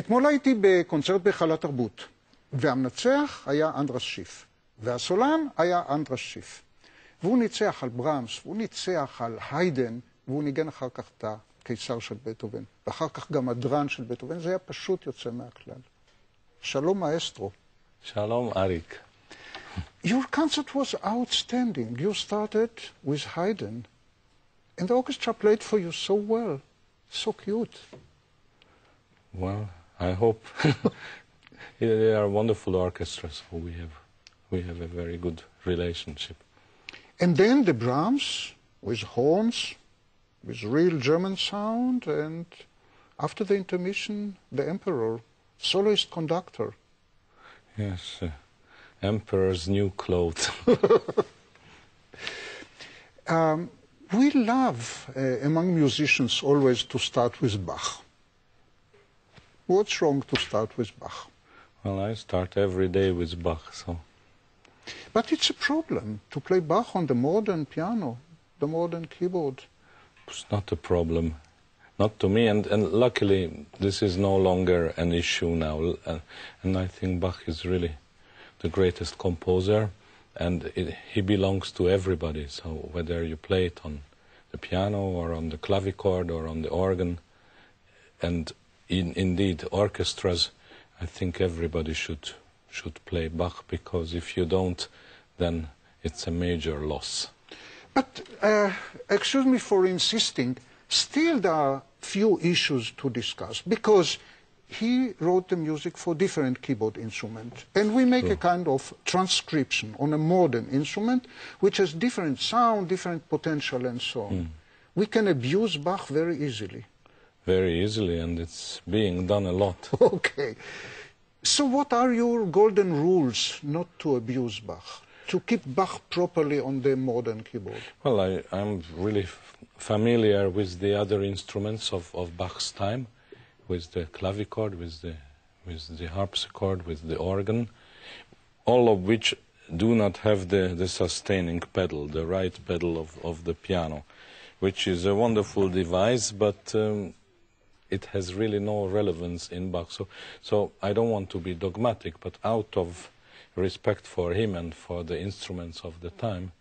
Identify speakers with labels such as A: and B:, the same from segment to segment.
A: אתמול הייתי בקונצרט בהיכל התרבות, והמנצח היה אנדרס שיף, והסולן היה אנדרס שיף. והוא ניצח על ברמס, והוא ניצח על היידן, והוא ניגן אחר כך את הקיסר של בטהובן, ואחר כך גם הדרן של בטהובן. זה היה פשוט יוצא מהכלל. שלום מאסטרו.
B: Shalom, Arik.
A: Your concert was outstanding. You started with Haydn, and the orchestra played for you so well, so cute.
B: Well, I hope. They are wonderful orchestras, so we have a very good relationship.
A: And then the Brahms, with horns, with real German sound, and after the intermission, the Emperor, soloist conductor.
B: Yes, Emperor's new clothes.
A: We love, among musicians, always to start with Bach. What's wrong to start with Bach?
B: Well, I start every day with Bach, so...
A: But it's a problem to play Bach on the modern piano, the modern keyboard.
B: It's not a problem. Not to me, and luckily this is no longer an issue now. And I think Bach is really the greatest composer, and he belongs to everybody. So whether you play it on the piano or on the clavichord or on the organ, and indeed orchestras, I think everybody should play Bach, because if you don't, then it's a major loss.
A: But, excuse me for insisting, still there are few issues to discuss, because he wrote the music for different keyboard instruments, and we make a kind of transcription on a modern instrument which has different sound, different potential, and so on. We can abuse Bach very easily.
B: Very easily, and it's being done a lot.
A: Okay. So what are your golden rules not to abuse Bach, to keep Bach properly on the modern keyboard?
B: Well, I'm really familiar with the other instruments of Bach's time, with the clavichord, with the harpsichord, with the organ, all of which do not have the sustaining pedal, the right pedal of the piano, which is a wonderful device, but it has really no relevance in Bach. So I don't want to be dogmatic, but out of respect for him and for the instruments of the time,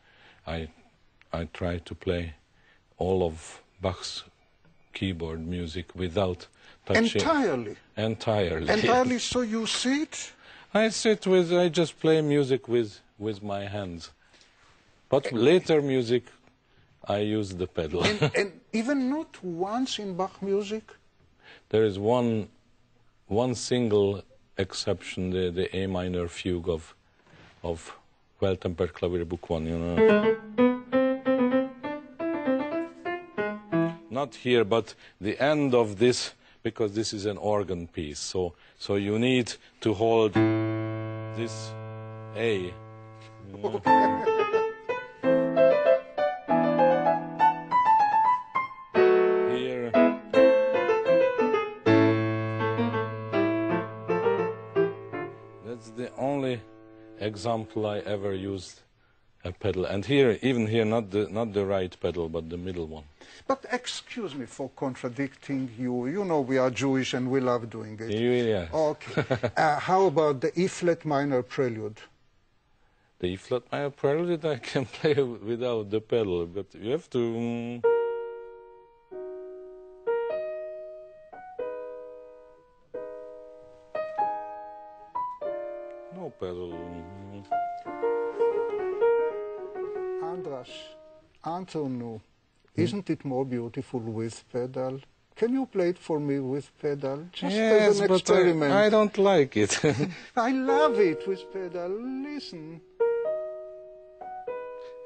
B: I try to play all of Bach's keyboard music without touching.
A: Entirely?
B: Entirely.
A: Entirely,
B: Yes.
A: so you sit?
B: I just play music with my hands. But later music, I use the pedal.
A: And even not once in Bach music?
B: There is one single exception, the A minor fugue of Well-Tempered Clavier Book 1, you know. Not here, but the end of this, because this is an organ piece, so you need to hold this A. The only example I ever used a pedal, and even here, not the right pedal, but the middle one.
A: But excuse me for contradicting you. You know we are Jewish and we love doing it.
B: Yeah.
A: Okay. How about the E-flat minor prelude?
B: The E-flat minor prelude I can play without the pedal, but you have to... No pedal.
A: András, Antonio, isn't it more beautiful with pedal? Can you play it for me with pedal? Just as an experiment.
B: But I don't like it.
A: I love it with pedal. Listen.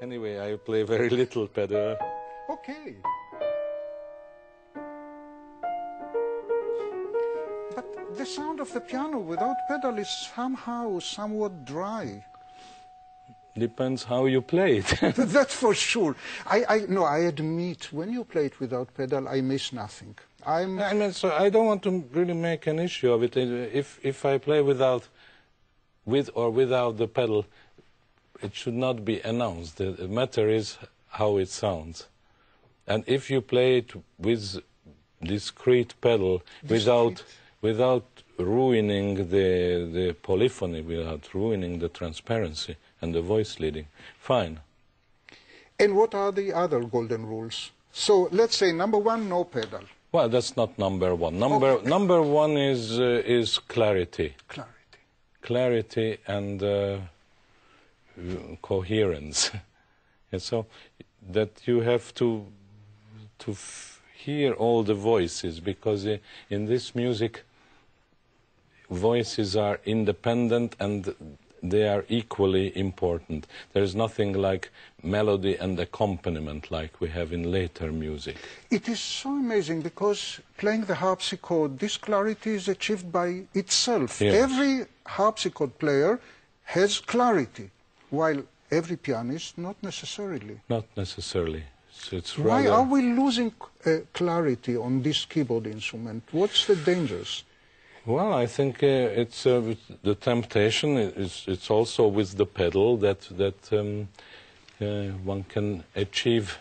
B: Anyway, I play very little pedal.
A: Okay. But the sound of the piano without pedal is somehow somewhat dry.
B: Depends how you play it.
A: That's for sure. I admit, when you play it without pedal, I miss nothing.
B: So I don't want to really make an issue of it. If I play with or without the pedal, it should not be announced. The matter is how it sounds. And if you play it with discrete pedal, without ruining the polyphony, without ruining the transparency and the voice leading, fine.
A: And what are the other golden rules? So let's say number one, no pedal.
B: Well, that's not number one. Number one is clarity.
A: Clarity.
B: Clarity and coherence. And so that you have to hear all the voices, because in this music, voices are independent and they are equally important. There is nothing like melody and accompaniment like we have in later music.
A: It is so amazing, because playing the harpsichord, this clarity is achieved by itself.
B: Yes.
A: Every harpsichord player has clarity, while every pianist, not necessarily.
B: Not necessarily. So it's
A: Why
B: rather...
A: are we losing clarity on this keyboard instrument? What's the dangers?
B: Well, I think it's the temptation. It's also with the pedal that one can achieve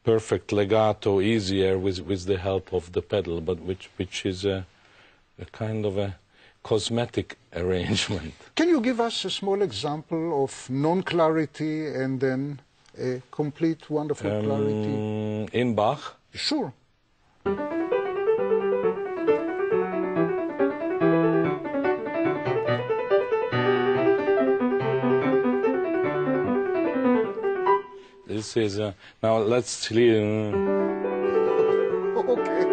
B: perfect legato easier with the help of the pedal, but which is a kind of a cosmetic arrangement.
A: Can you give us a small example of non-clarity and then a complete, wonderful clarity?
B: In Bach?
A: Sure.
B: This is now let's see.
A: Okay.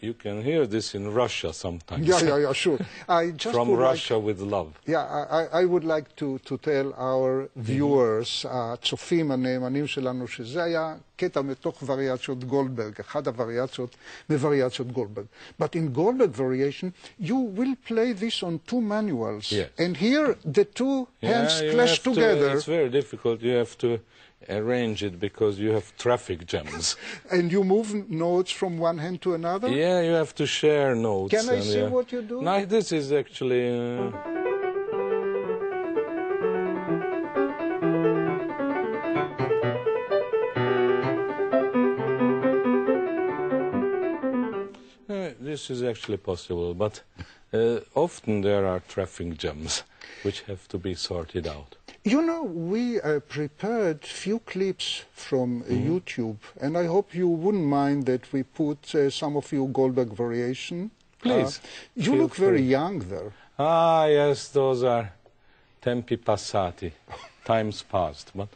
B: You can hear this in Russia sometimes.
A: Yeah, sure. I just
B: From
A: would
B: Russia
A: like,
B: with love.
A: Yeah, I would like to tell our viewers, הצופים הנאמנים שלנו, שזה היה קטע מתוך וריאציות גולדברג, אחד הווריאציות מווריאציות גולדברג. But in Goldberg variation, you will play this on two manuals.
B: Yes.
A: And here the two hands
B: you
A: clash
B: have to-
A: together.
B: It's very difficult. You have to arrange it because you have traffic jams.
A: And you move notes from one hand to another?
B: Yeah, you have to share notes.
A: Can I
B: and,
A: see what you do?
B: No, this is actually... this is actually possible, but often there are traffic jams which have to be sorted out.
A: You know, we prepared few clips from YouTube, and I hope you wouldn't mind that we put some of your Goldberg variation.
B: Please.
A: You
B: Feel
A: look very
B: free.
A: young there.
B: Ah, yes, those are tempi passati, times past. But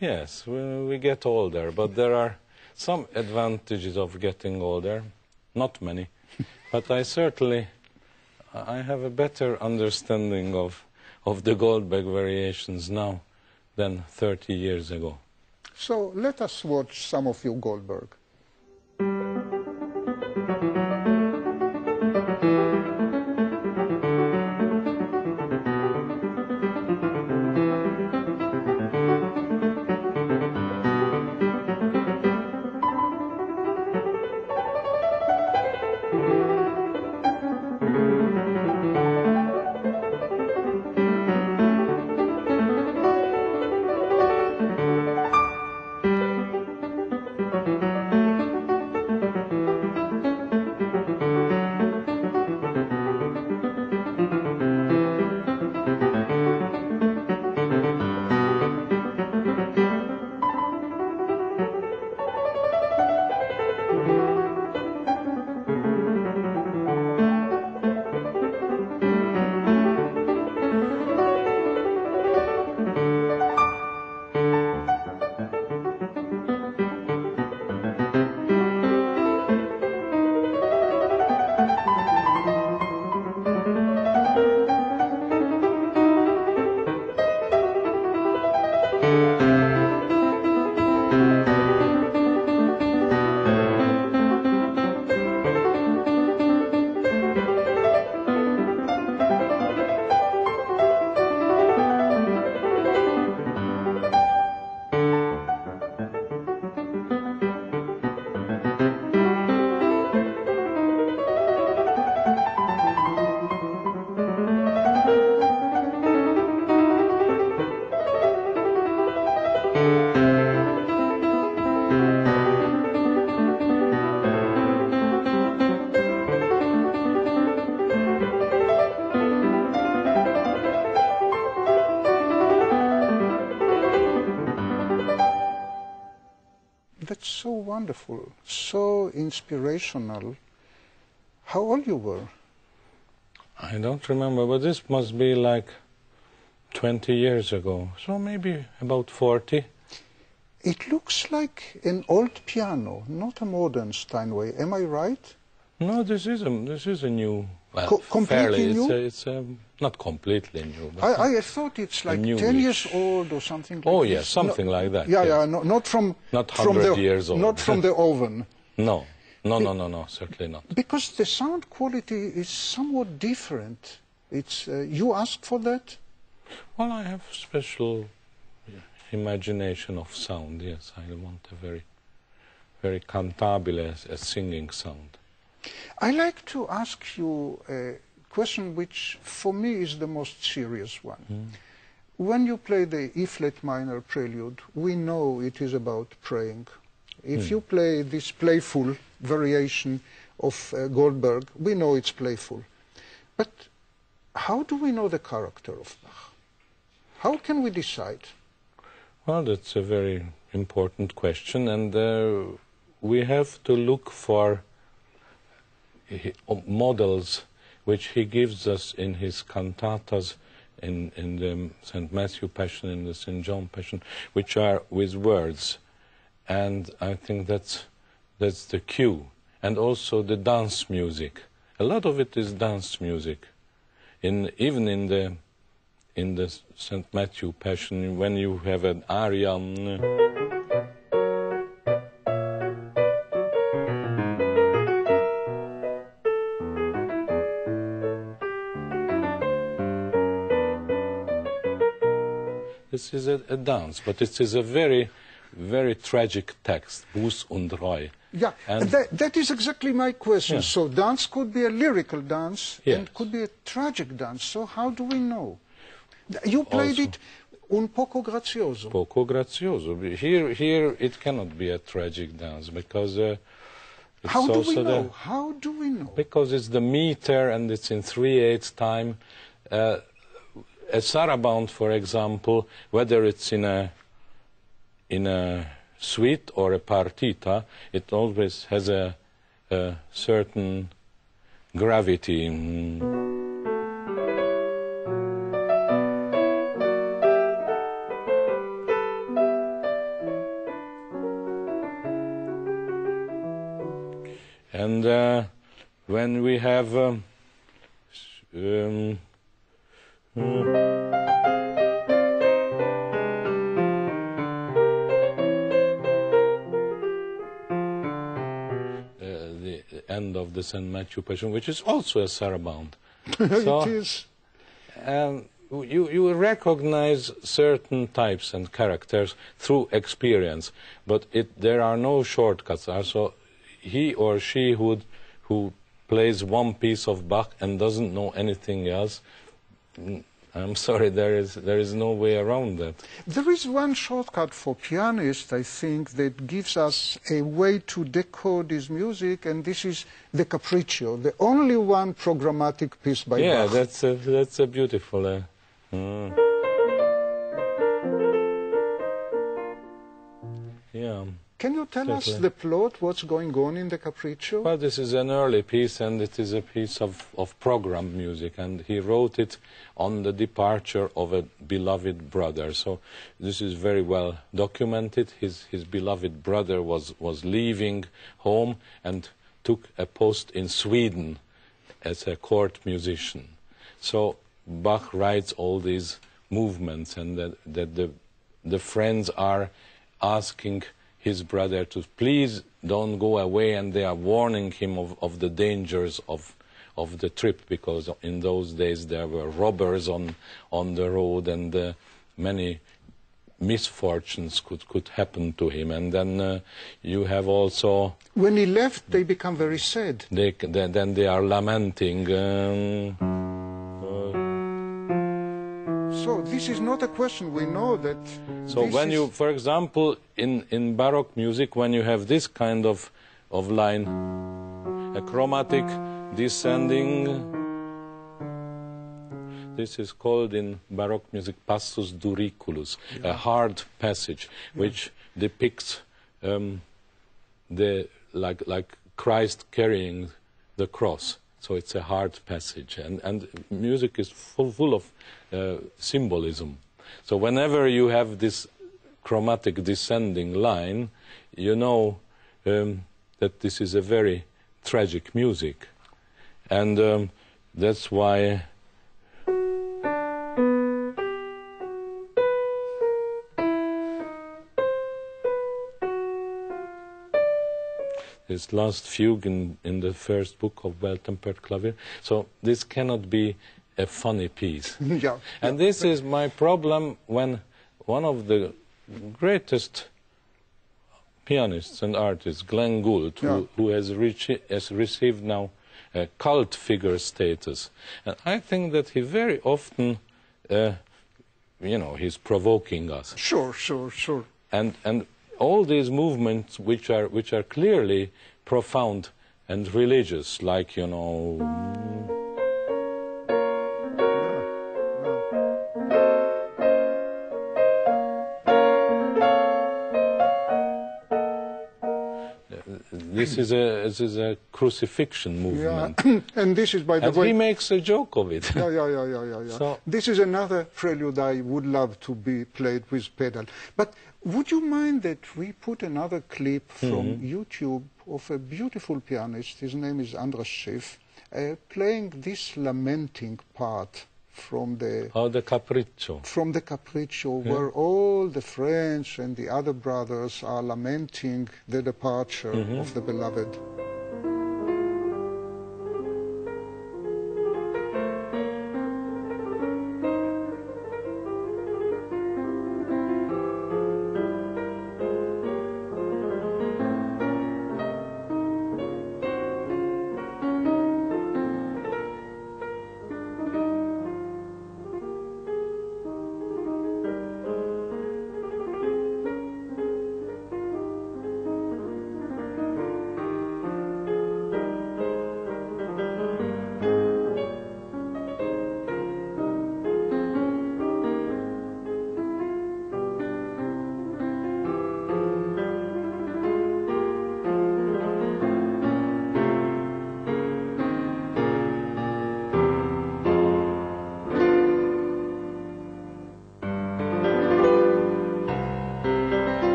B: yes, we get older, but there are some advantages of getting older. Not many, but I have a better understanding of the Goldberg variations now than 30 years ago.
A: So let us watch some of your Goldberg. wonderful, so inspirational. How old you were?
B: I don't remember, but this must be like 20 years ago, so maybe about 40.
A: It looks like an old piano, not a modern Steinway. Am I right?
B: No, this is a new. Well,
A: completely
B: fairly,
A: new?
B: It's not completely new. But
A: I thought it's like 10 years old or something like
B: oh,
A: this.
B: yes, something like that.
A: Yeah,
B: yes.
A: yeah, no, not from...
B: Not
A: from
B: 100
A: the,
B: years old.
A: Not from the oven.
B: No, certainly not.
A: Because the sound quality is somewhat different. It's, you asked for that?
B: Well, I have special imagination of sound, yes. I want a very, very cantabile, a singing sound.
A: I like to ask you a question which, for me, is the most serious one. When you play the E-flat minor prelude, we know it is about praying. If you play this playful variation of Goldberg, we know it's playful. But how do we know the character of Bach? How can we decide?
B: Well, that's a very important question, and we have to look for models which he gives us in his cantatas, in the St. Matthew Passion, in the St. John Passion, which are with words. And I think that's the cue. And also the dance music. A lot of it is dance music. Even in the St. Matthew Passion, when you have an aria, this is a dance, but it is a very, very tragic text, Buß und Reue.
A: Yeah, and that is exactly my question.
B: Yeah.
A: So dance could be a lyrical dance,
B: Yes.
A: and could be a tragic dance. So how do we know? You played it un poco grazioso.
B: Poco grazioso. Here it cannot be a tragic dance, because it's
A: How do we
B: also
A: know? How do we know?
B: because it's the meter and it's in 3/8 time. A saraband, for example, whether it's in a suite or a partita, it always has a certain gravity. And when we have the end of the St. Matthew Passion, which is also a saraband. So,
A: It is.
B: you recognize certain types and characters through experience, but there are no shortcuts. So he or she who plays one piece of Bach and doesn't know anything else, I'm sorry, there is no way around that.
A: There is one shortcut for pianists, I think, that gives us a way to decode his music, and this is the Capriccio, the only one programmatic piece by Bach.
B: Yeah, that's a beautiful. Yeah.
A: Can you tell us the plot, what's going on in the Capriccio?
B: Well, this is an early piece, and it is a piece of program music, and he wrote it on the departure of a beloved brother. So this is very well documented. His beloved brother was leaving home and took a post in Sweden as a court musician. So Bach writes all these movements, and that the friends are asking his brother to please don't go away, and they are warning him of the dangers of the trip, because in those days there were robbers on the road, and many misfortunes could happen to him. And then you have also...
A: When he left, they become very sad.
B: Then they are lamenting.
A: So this is not a question. We know that...
B: So when you, for example, in Baroque music, when you have this kind of line, a chromatic descending, this is called in Baroque music passus duriculus, a hard passage, which depicts like Christ carrying the cross. So it's a hard passage, and music is full of symbolism. So whenever you have this chromatic descending line, you know that this is a very tragic music, and that's why this last fugue in the first book of Well-Tempered Clavier. So this cannot be a funny piece.
A: Yeah.
B: And this is my problem when one of the greatest pianists and artists, Glenn Gould, who has received now a cult figure status. And I think that he very often, he's provoking us.
A: Sure.
B: And all these movements which are clearly profound and religious, like, This is a crucifixion movement.
A: Yeah. And this is, by the way...
B: he makes a joke of it.
A: Yeah.
B: So,
A: this is another prelude I would love to be played with pedal. But would you mind that we put another clip from YouTube of a beautiful pianist, his name is András Schiff, playing this lamenting part from the...
B: Oh, the Capriccio.
A: From the Capriccio, where all the friends and the other brothers are lamenting the departure of the beloved.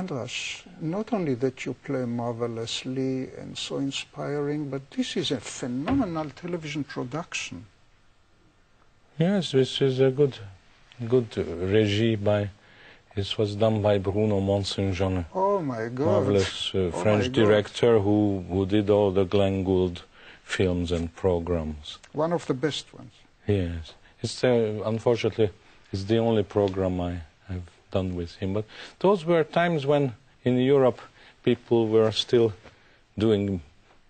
A: András, not only that you play marvelously and so inspiring, but this is a phenomenal television production.
B: Yes, this is a good regie by... This was done by Bruno Mont-Saint-Jean.
A: Oh my God!
B: Marvelous French director who did all the Glenn Gould films and programs.
A: One of the best ones.
B: Yes, it's unfortunately it's the only program I have done with him. But those were times when in Europe people were still doing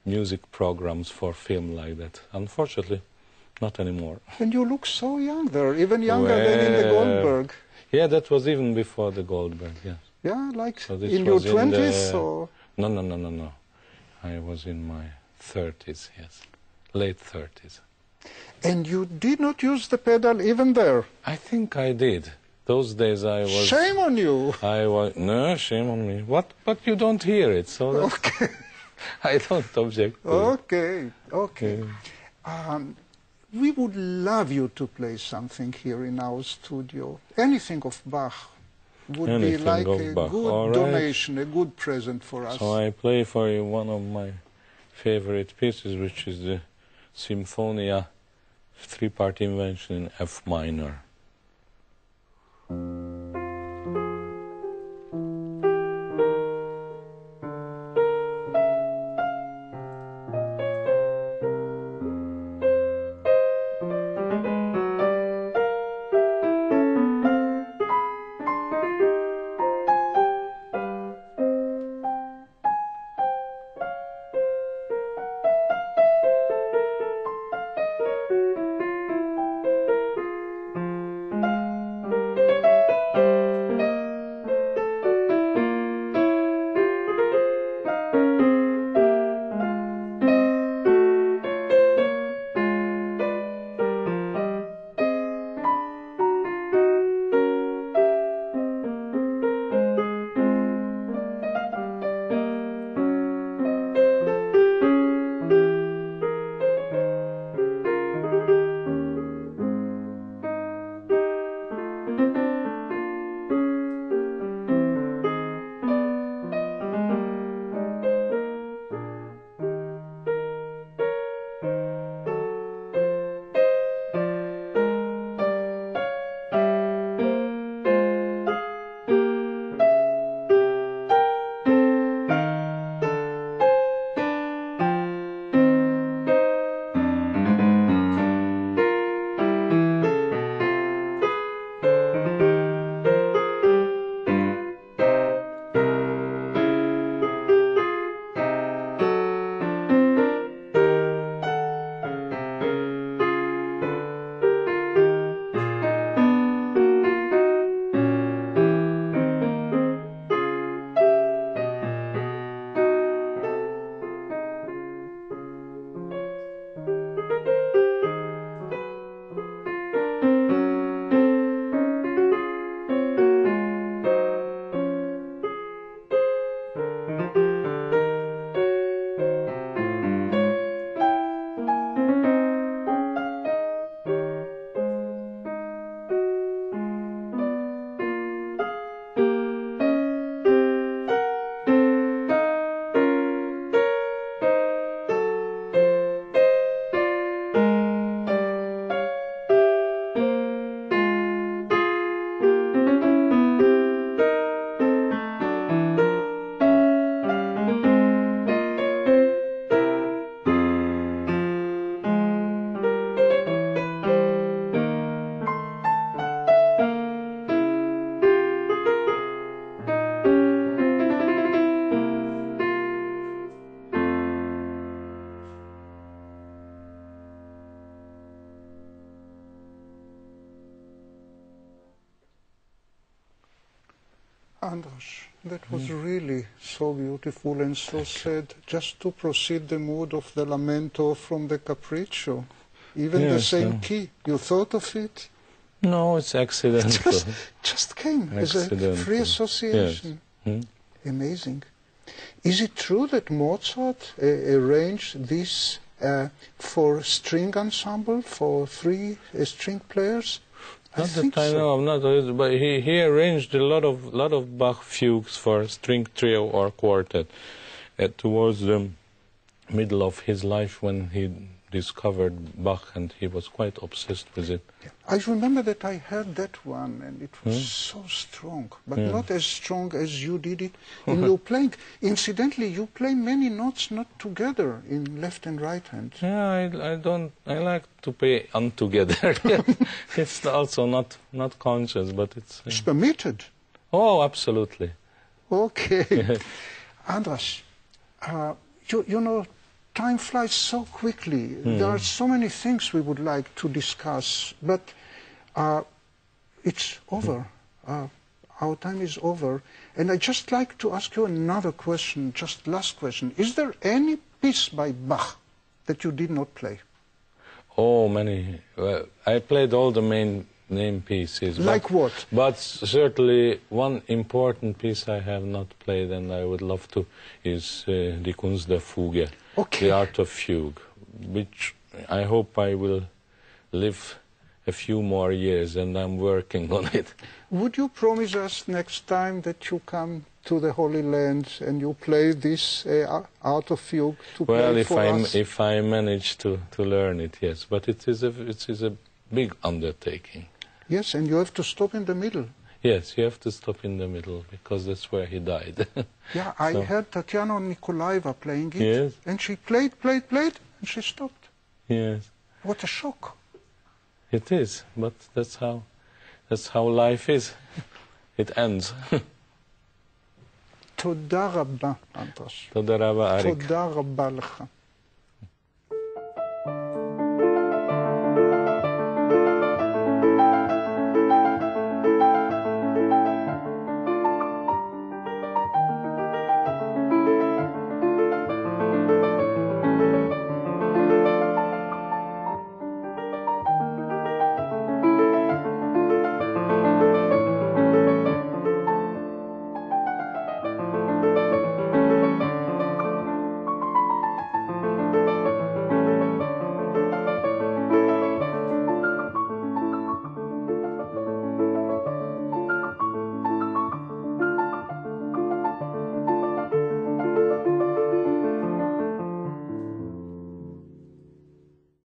B: music programs for film like that. Unfortunately, not anymore. And
A: you look so young there, even younger than in the Goldberg.
B: Yeah, that was even before the Goldberg, yes.
A: Yeah, like so in your 20s or?
B: No. I was in my 30s, yes. Late 30s.
A: And you did not use the pedal even there?
B: I think I did. those days I was...
A: Shame on you!
B: No, shame on me. What? But you don't hear it, so that's...
A: Okay.
B: I don't object to it.
A: Okay, okay. We would love you to play something here in our studio. Anything of Bach would be like a good donation, a good present for us.
B: So I play for you one of my favorite pieces, which is the Symphonia, three-part invention in F minor.
A: András, that was really so beautiful and so sad. Just to proceed the mood of the Lamento from the Capriccio, even the same key. You thought of it?
B: No, it's accidental.
A: Just came as a free association.
B: Yes.
A: Amazing. Is it true that Mozart arranged this for string ensemble, for three string players?
B: Not that I know of, not, but he arranged a lot of Bach fugues for string trio or quartet towards the middle of his life when he discovered Bach, and he was quite obsessed with it.
A: I remember that I heard that one, and it was so strong, but not as strong as you did it in your playing. Incidentally, you play many notes not together in left and right hand.
B: Yeah, I like to play untogether. It's also not conscious, but it's
A: permitted.
B: Oh, absolutely.
A: Okay. András, you know, time flies so quickly. There are so many things we would like to discuss, but it's over. Our time is over. And I'd just like to ask you another question, just last question. Is there any piece by Bach that you did not play?
B: Oh, many. I played all the main name pieces.
A: Like what?
B: But certainly one important piece I have not played and I would love to is Die Kunst der Fuge, the art of fugue, which I hope I will live a few more years, and I'm working on it.
A: Would you promise us next time that you come to the Holy Land and you play this art of fugue to play for us?
B: If I manage to learn it, yes. But it is a big undertaking.
A: Yes, and you have to stop in the middle.
B: Yes, you have to stop in the middle because that's where he died.
A: Yeah, I heard Tatiana Nikolaeva playing it,
B: yes.
A: And she played, and she stopped.
B: Yes.
A: What a shock!
B: It is, but that's how life is. It ends.
A: תודה רבה, אנדרס.
B: תודה רבה, אריק.
A: תודה רבה לך.